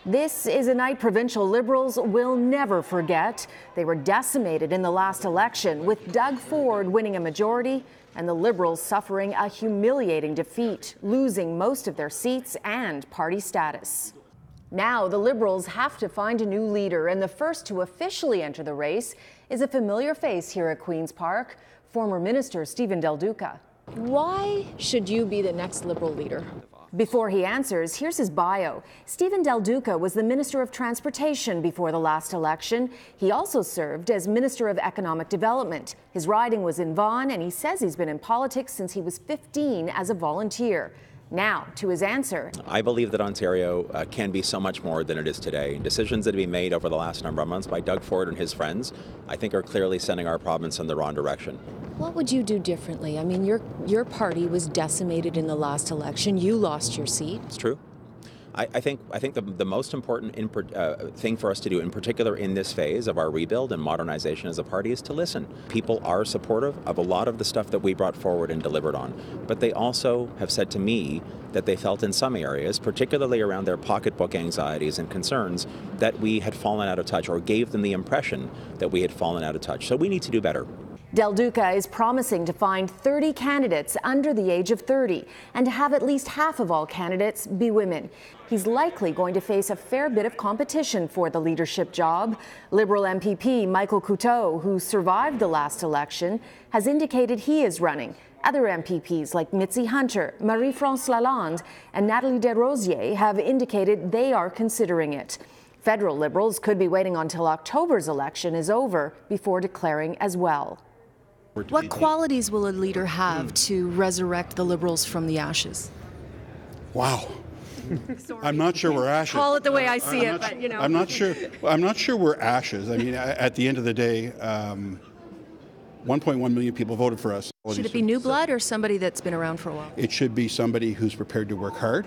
This is a night provincial Liberals will never forget. They were decimated in the last election, with Doug Ford winning a majority and the Liberals suffering a humiliating defeat, losing most of their seats and party status. Now the Liberals have to find a new leader, and the first to officially enter the race is a familiar face here at Queen's Park, former Minister Stephen Del Duca. Why should you be the next Liberal leader? Before he answers, here's his bio. Stephen Del Duca was the Minister of Transportation before the last election. He also served as Minister of Economic Development. His riding was in Vaughan, and he says he's been in politics since he was 15 as a volunteer. Now, to his answer. I believe that Ontario can be so much more than it is today. Decisions that have been made over the last number of months by Doug Ford and his friends, I think, are clearly sending our province in the wrong direction. What would you do differently? I mean, your party was decimated in the last election. You lost your seat. It's true. I think the most important thing for us to do, in particular in this phase of our rebuild and modernization as a party, is to listen. People are supportive of a lot of the stuff that we brought forward and delivered on, but they also have said to me that they felt in some areas, particularly around their pocketbook anxieties and concerns, that we had fallen out of touch, or gave them the impression that we had fallen out of touch. So we need to do better. Del Duca is promising to find 30 candidates under the age of 30 and to have at least half of all candidates be women. He's likely going to face a fair bit of competition for the leadership job. Liberal MPP Michael Couteau, who survived the last election, has indicated he is running. Other MPPs like Mitzi Hunter, Marie-France Lalonde, and Nathalie Desrosiers have indicated they are considering it. Federal Liberals could be waiting until October's election is over before declaring as well. What qualities will a leader have to resurrect the Liberals from the ashes? Wow. I'm not sure we're ashes. Call it the way I see it, but you know. I'm not sure we're ashes. I mean, at the end of the day, 1.1 million people voted for us. Should it be new blood or somebody that's been around for a while? It should be somebody who's prepared to work hard,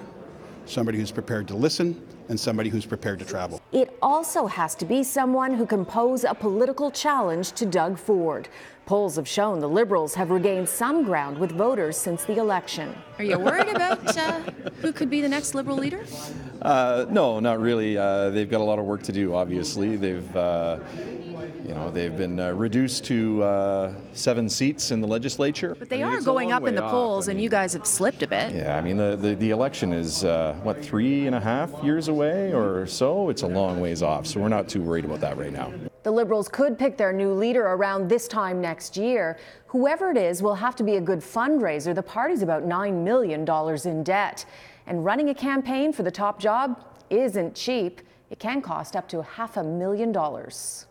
somebody who's prepared to listen, and somebody who's prepared to travel. It also has to be someone who can pose a political challenge to Doug Ford. Polls have shown the Liberals have regained some ground with voters since the election. Are you worried about who could be the next Liberal leader? No, not really. They've got a lot of work to do, obviously. They've been reduced to 7 seats in the legislature. But they are going up in the polls, and you guys have slipped a bit. Yeah, I mean, the election is, 3.5 years away or so? It's a long ways off, so we're not too worried about that right now. The Liberals could pick their new leader around this time next year. Whoever it is will have to be a good fundraiser. The party's about $9 million in debt. And running a campaign for the top job isn't cheap. It can cost up to $500,000.